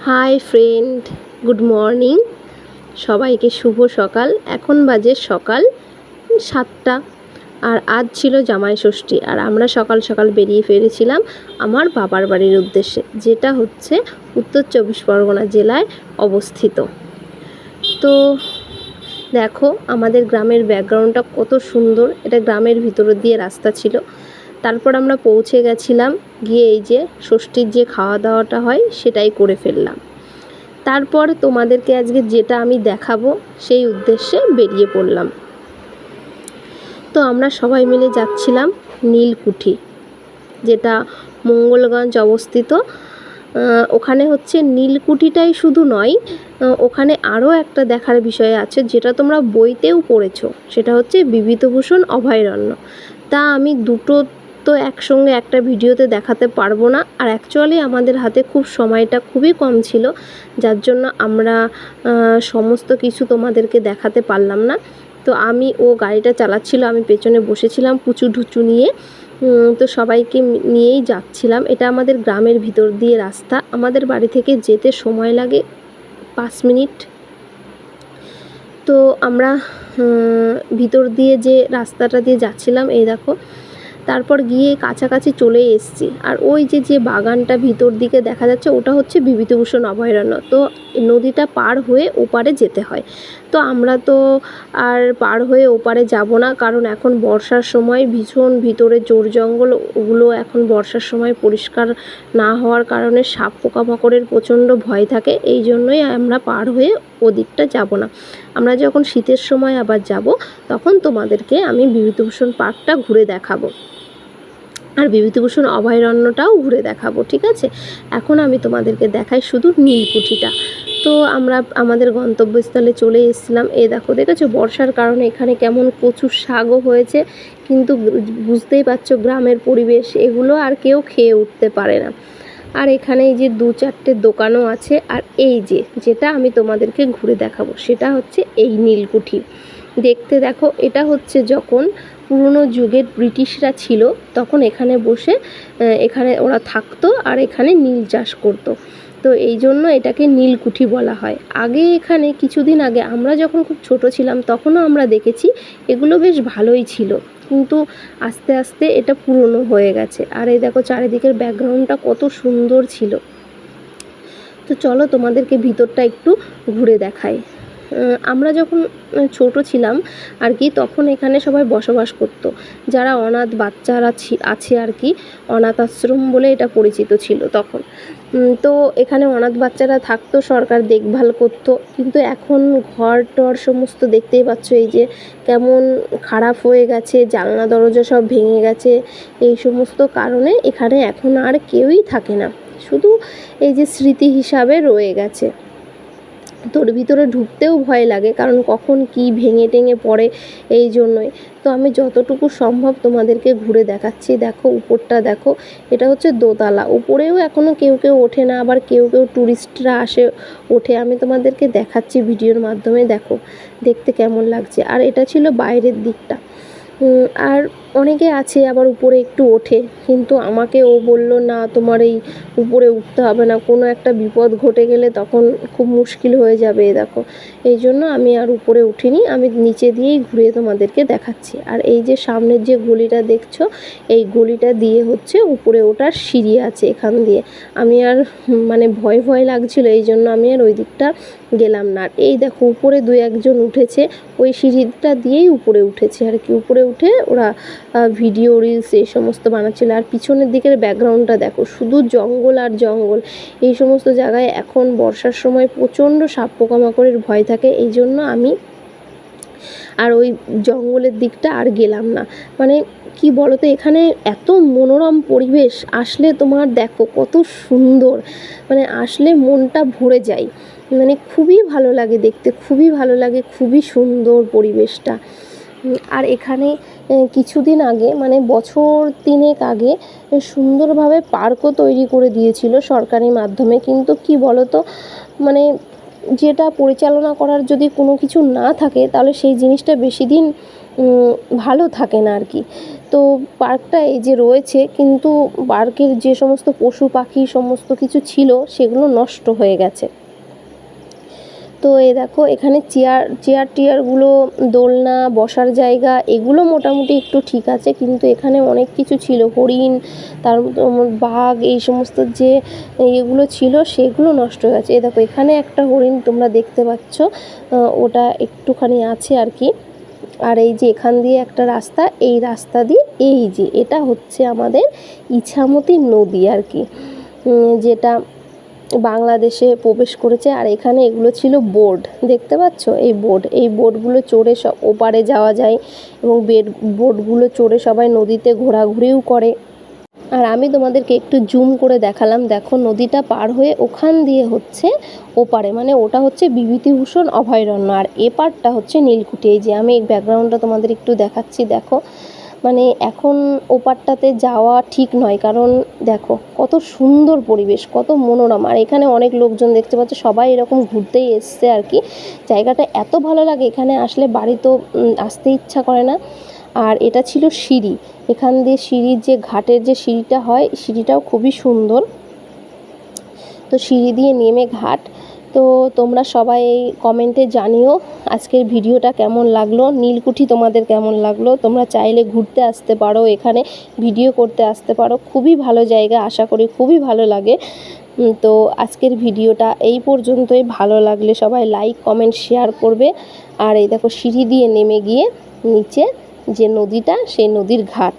Hi friend, good morning. সবাইকে শুভ সকাল। এখন বাজে সকাল 7টা, আর আজ ছিল জামাই ষষ্ঠী। আর আমরা সকাল সকাল বেরিয়ে ফেলেছিলাম আমার বাবার বাড়ির উদ্দেশ্যে, যেটা হচ্ছে উত্তর 24 পরগনা জেলায় অবস্থিত। তো দেখো আমাদের গ্রামের ব্যাকগ্রাউন্ডটা কত সুন্দর। এটা গ্রামের ভিতর দিয়ে রাস্তা ছিল। তারপর আমরা পৌঁছে গেছিলাম, গিয়ে এই যে ষষ্ঠীর যে খাওয়া দাওয়াটা হয় সেটাই করে ফেললাম। তারপর তোমাদেরকে আজকে যেটা আমি দেখাবো সেই উদ্দেশ্যে বেরিয়ে পড়লাম। তো আমরা সবাই মিলে যাচ্ছিলাম নীলকুঠি, যেটা মঙ্গলগঞ্জ অবস্থিত। ওখানে হচ্ছে নীলকুঠিটাই শুধু নয়, ওখানে আরও একটা দেখার বিষয় আছে, যেটা তোমরা বইতেও পড়েছো। সেটা হচ্ছে বিভূতিভূষণ অভয়ারণ্য। তা আমি দুটো তো একসঙ্গে একটা ভিডিওতে দেখাতে পারবো না, আর অ্যাকচুয়ালি আমাদের হাতে সময়টা খুবই কম ছিল, যার জন্য আমরা সমস্ত কিছু তোমাদেরকে দেখাতে পারলাম না। তো আমি ও গাড়িটা চালাচ্ছিল, আমি পেছনে বসেছিলাম পুচু ঢুচু নিয়ে। তো সবাইকে নিয়েই যাচ্ছিলাম। এটা আমাদের গ্রামের ভিতর দিয়ে রাস্তা। আমাদের বাড়ি থেকে যেতে সময় লাগে 5 মিনিট। তো আমরা ভিতর দিয়ে যে রাস্তাটা দিয়ে যাচ্ছিলাম, এই দেখো। তারপর গিয়ে কাছাকাছি চলে এসেছি। আর ওই যে বাগানটা ভিতর দিকে দেখা যাচ্ছে, ওটা হচ্ছে বিভূতিভূষণ অভয়ারণ্য। তো নদীটা পার হয়ে ওপারে যেতে হয়। তো আমরা তো আর পার হয়ে ওপারে যাব না, কারণ এখন বর্ষার সময় ভীষণ ভিতরে জোর জঙ্গল। ওগুলো এখন বর্ষার সময় পরিষ্কার না হওয়ার কারণে সাপ পোকামাকড়ের প্রচণ্ড ভয় থাকে। এই জন্যই আমরা পার হয়ে ওদিকটা যাব না। আমরা যখন শীতের সময় আবার যাব, তখন তোমাদেরকে আমি বিভূতিভূষণ পার্কটা ঘুরে দেখাবো, আর বিভূতিভূষণ অভয়ারণ্যটাও ঘুরে দেখাবো, ঠিক আছে? এখন আমি তোমাদেরকে দেখাই শুধু নীলকুঠিটা। তো আমরা আমাদের গন্তব্যস্থলে চলে এসেছিলাম। এই দেখো, দেখেছো বর্ষার কারণে এখানে কেমন প্রচুর শাকও হয়েছে, কিন্তু বুঝতেই পারছো গ্রামের পরিবেশ, এগুলো আর কেউ খেয়ে উঠতে পারে না। আর এখানে এই যে 2-4টে দোকানও আছে। আর এই যেটা আমি তোমাদেরকে ঘুরে দেখাবো, সেটা হচ্ছে এই নীলকুঠি। দেখতে দেখো, এটা হচ্ছে যখন পুরনো যুগের ব্রিটিশরা ছিল, তখন এখানে বসে এখানে ওরা থাকতো আর এখানে নীল চাষ করতো। তো এই জন্য এটাকে নীলকুঠি বলা হয়। আগে এখানে কিছুদিন আগে আমরা যখন খুব ছোট ছিলাম, তখনও আমরা দেখেছি এগুলো বেশ ভালোই ছিল, কিন্তু আস্তে আস্তে এটা পুরনো হয়ে গেছে। আর এই দেখো চারিদিকের ব্যাকগ্রাউন্ডটা কত সুন্দর ছিল। তো চলো তোমাদেরকে ভিতরটা একটু ঘুরে দেখাই। আমরা যখন ছোট ছিলাম আর কি, তখন এখানে সবাই বসবাস করত, যারা অনাথ বাচ্চারা আছে আর কি। অনাথ আশ্রম বলে এটা পরিচিত ছিল তখন। তো এখানে অনাথ বাচ্চারা থাকতো, সরকার দেখভাল করতো। কিন্তু এখন ঘর টর সমস্ত দেখতেই পাচ্ছ, এই যে কেমন খারাপ হয়ে গেছে, জানলা দরজা সব ভেঙে গেছে। এই সমস্ত কারণে এখানে এখন আর কেউই থাকে না, শুধু এই যে স্মৃতি হিসাবে রয়ে গেছে। তোর ভিতরে ঢুকতেও ভয় লাগে, কারণ কখন কি ভেঙে টেঙে পড়ে, এই জন্যই। তো আমি যতটুকু সম্ভব তোমাদেরকে ঘুরে দেখাচ্ছি। দেখো উপরটা দেখো, এটা হচ্ছে দোতলা। উপরেও এখনও কেউ কেউ ওঠে না, আবার কেউ কেউ ট্যুরিস্টরা আসে ওঠে। আমি তোমাদেরকে দেখাচ্ছি ভিডিওর মাধ্যমে, দেখো দেখতে কেমন লাগছে। আর এটা ছিল বাইরের দিকটা। আর অনেকে আছে আবার উপরে একটু ওঠে, কিন্তু আমাকে ও বলল, না তোমার এই উপরে উঠতে হবে না, কোনো একটা বিপদ ঘটে গেলে তখন খুব মুশকিল হয়ে যাবে। দেখো, এই জন্য আমি আর উপরে উঠিনি, আমি নিচে দিয়েই ঘুরিয়ে তোমাদেরকে দেখাচ্ছি। আর এই যে সামনের যে গলিটা দেখছো, এই গলিটা দিয়ে হচ্ছে উপরে ওঠার সিঁড়ি আছে এখান দিয়ে। আমি আর মানে ভয় ভয় লাগছিলো, এই জন্য আমি আর ওই দিকটা গেলাম না। আর এই দেখো উপরে 2-1জন উঠেছে, ওই সিঁড়িটা দিয়েই উপরে উঠেছে আর কি। উপরে উঠে ওরা ভিডিও রিলস এই সমস্ত বানাচ্ছিল। আর পিছনের দিকের ব্যাকগ্রাউন্ডটা দেখো, শুধু জঙ্গল আর জঙ্গল। এই সমস্ত জায়গায় এখন বর্ষার সময় প্রচণ্ড সাপ পোকামাকড়ের ভয় থাকে, এই জন্য আমি আর ওই জঙ্গলের দিকটা আর গেলাম না। মানে কি বলো তো, এখানে এত মনোরম পরিবেশ, আসলে তোমার দেখো কত সুন্দর, মানে আসলে মনটা ভরে যায়। মানে খুবই ভালো লাগে দেখতে, খুবই ভালো লাগে, খুবই সুন্দর পরিবেশটা। আর এখানে কিছুদিন আগে, মানে বছর 3 আগে, সুন্দরভাবে পার্কও তৈরি করে দিয়েছিল সরকারি মাধ্যমে। কিন্তু কি বলো তো, মানে যেটা পরিচালনা করার যদি কোনো কিছু না থাকে, তাহলে সেই জিনিসটা বেশি দিন ভালো থাকে না আর কি। তো পার্কটা এই যে রয়েছে, কিন্তু পার্কের যে সমস্ত পশু পাখি সমস্ত কিছু ছিল সেগুলো নষ্ট হয়ে গেছে। তো এই দেখো এখানে চেয়ার টিয়ারগুলো, দোলনা, বসার জায়গা এগুলো মোটামুটি একটু ঠিক আছে, কিন্তু এখানে অনেক কিছু ছিল, হরিণ, তার বাঘ, এই সমস্ত যে এগুলো ছিল সেগুলো নষ্ট হয়ে গেছে। এই দেখো এখানে একটা হরিণ তোমরা দেখতে পাচ্ছ, ওটা একটুখানি আছে আর কি। আর এই যে এখান দিয়ে একটা রাস্তা, এই রাস্তা দিয়ে এই যে এটা হচ্ছে আমাদের ইছামতি নদী আর কি, যেটা বাংলাদেশে প্রবেশ করেছে। আর এখানে এগুলো ছিল বোর্ড, দেখতে পাচ্ছ এই বোর্ডগুলো চড়ে সব ওপারে যাওয়া যায়, এবং বোর্ডগুলো চড়ে সবাই নদীতে ঘোরাঘুরিও করে। আর আমি তোমাদেরকে একটু জুম করে দেখালাম, দেখো নদীটা পার হয়ে ওখান দিয়ে হচ্ছে ওপারে, মানে ওটা হচ্ছে বিভূতিভূষণ অভয়ারণ্য, আর এপারটা হচ্ছে নীলকুঠি। এই যে আমি এই ব্যাকগ্রাউন্ডটা তোমাদের একটু দেখাচ্ছি, দেখো মানে এখন ওপারটাতে যাওয়া ঠিক নয়, কারণ দেখো কত সুন্দর পরিবেশ, কত মনোরম। আর এখানে অনেক লোকজন দেখতে পাচ্ছ, সবাই এরকম ঘুরতেই এসছে আর কি। জায়গাটা এত ভালো লাগে, এখানে আসলে বাড়ি তো আসতে ইচ্ছা করে না। আর এটা ছিল সিঁড়ি, এখান দিয়ে সিঁড়ির যে ঘাটের যে সিঁড়িটা হয়, সিঁড়িটাও খুবই সুন্দর। তো সিঁড়ি দিয়ে নেমে ঘাট। তো তোমরা সবাই কমেন্টে জানিও আজকের ভিডিওটা কেমন লাগলো, নীলকুঠি তোমাদের কেমন লাগলো। তোমরা চাইলে ঘুরতে আসতে পারো, এখানে ভিডিও করতে আসতে পারো, খুবই ভালো জায়গা, আশা করি খুবই ভালো লাগে। তো আজকের ভিডিওটা এই পর্যন্তই। ভালো লাগলে সবাই লাইক কমেন্ট শেয়ার করবে। আর এই দেখো সিঁড়ি দিয়ে নেমে গিয়ে নিচে যে নদীটা, সেই নদীর ঘাট।